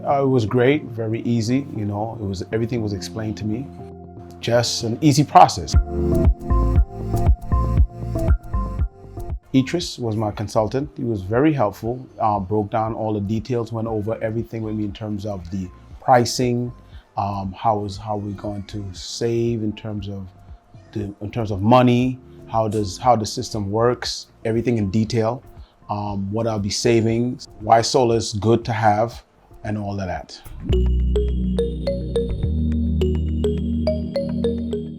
It was great, very easy. Everything was explained to me. Just an easy process. Idris was my consultant. He was very helpful, broke down all the details, went over everything with me in terms of the pricing, how we're going to save in terms of money, how the system works, everything in detail, what I'll be saving, why solar is good to have, and all of that.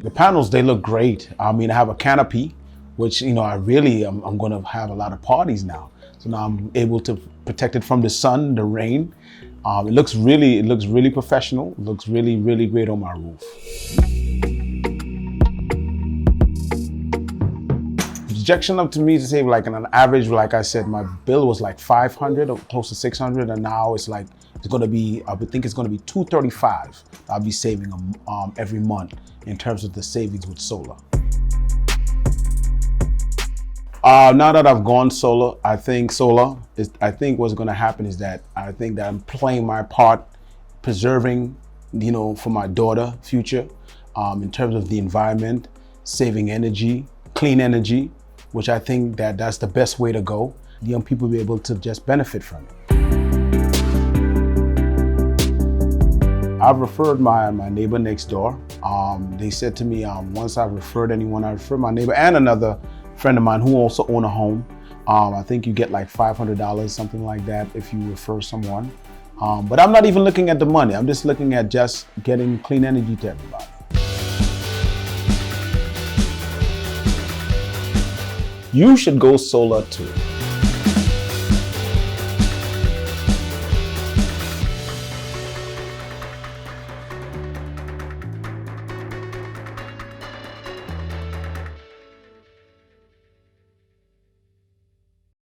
The panels, they look great. I have a canopy, which I'm going to have a lot of parties now. So now I'm able to protect it from the sun, the rain. It looks really professional. It looks really, really great on my roof. Projection up to me to save, like, on an average, like I said, my bill was like 500 or close to 600, and now it's going to be, I would think it's going to be 235. I'll be saving every month in terms of the savings with solar. Now that I've gone solar, I think what's going to happen is that I think that I'm playing my part, preserving, for my daughter's future, in terms of the environment, saving energy, clean energy, which I think that's the best way to go. Young people will be able to just benefit from it. I've referred my neighbor next door. They said to me, once I've referred anyone, I refer my neighbor and another friend of mine who also own a home. I think you get like $500, something like that, if you refer someone. But I'm not even looking at the money. I'm just looking at just getting clean energy to everybody. You should go solar too.